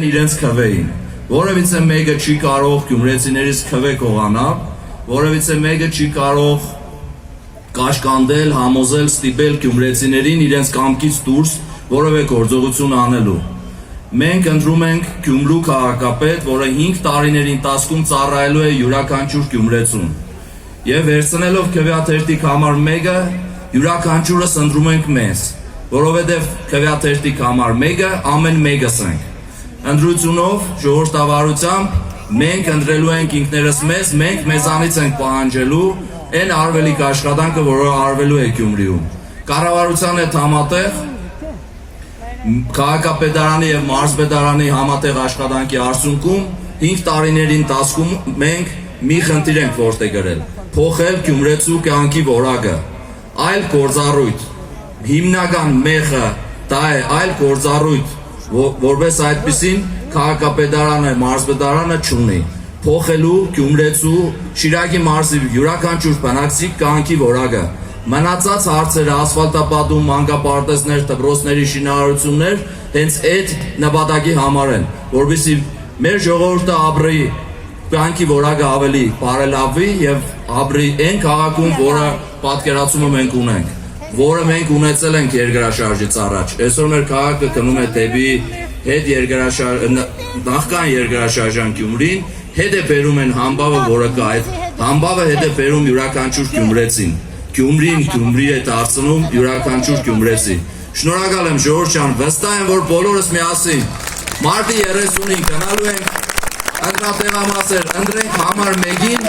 իրենց քվեին, որևիցե մեկը չի կարող գյումրեցիներից քվե կողանալ, որևիցե մեկը չի կարող կաշկանդել, համոզել, ստիպել գյումրեցիներին իրենց կամքից դուրս որևէ գործողություն անելու։ Մենք ընտրում ենք Գյումրու քաղաքապետ, որը 5 տարիների ընթացքում ծառայելու է յուրաքանչյուր գյումրեցուն։ Եվ վերցնելով քվեաթերթիկ համար 1-ը, յուրաքանչյուրս ընտրում ենք մեզ, որովհետև քվեաթերթիկ համար 1-ը ամեն մեկս ենք։ Ընտրությունով, ժողովրդավարությամբ մենք ընտրելու ենք ինքներս մեզ, մենք մեզանից ենք պահանջելու այն արվելիք աշխատանքը, որը արվելու է Գյումրիում։ Կառավարության հետ համատեղ քաղաքապետարանի եւ մարզպետարանի համատեղ աշխատանքի արդյունքում 5 տարիների ընթացքում մենք մի խնդիր ենք որտեղ գրել՝ փոխել գյումրեցու կյանքի որակը, այլ գործառույթ, հիմնական մեխը դա է այլ գործառույթ, որպես այդպիսին քաղաքապետարանը, մարզպետարանը չունի, փոխելու գյումրեցու Շիրակի մարզի յուրաքանչյուր բնակչի կյանքի որակը։ Մնացած հարցերը, ասֆալտապատում, մանկապարտեզներ, դպրոցների շինարարություններ հենց այդ նպատակի համար են, որովհետեւ մեր ժողովուրդը ապրի կյանքի որակը ավելի բարելավի եւ ապրի այն քաղաքում, որը պատկերացումը մենք ունենք, որը մենք ունեցել ենք երկրաշարժից առաջ։ Այսօր մեր քաղաքը գնում է դեպի նախքան երկրաշարժան Գյումրին, հետ է բերում են համբավը, որը կա, այդ համբավը հետ է բերում յուրաքանչյուր գյումրեցին։ Գյումրին Գյումրի է դարձնում յուրաքանչյուր գյումրեցի։ Շնորհակալ եմ ժողովուրդ ջան, վստահ եմ, որ բոլորս միասին մարտի 30-ին գնալու ենք ընտրատեղամասեր, ընտրենք համար 1-ին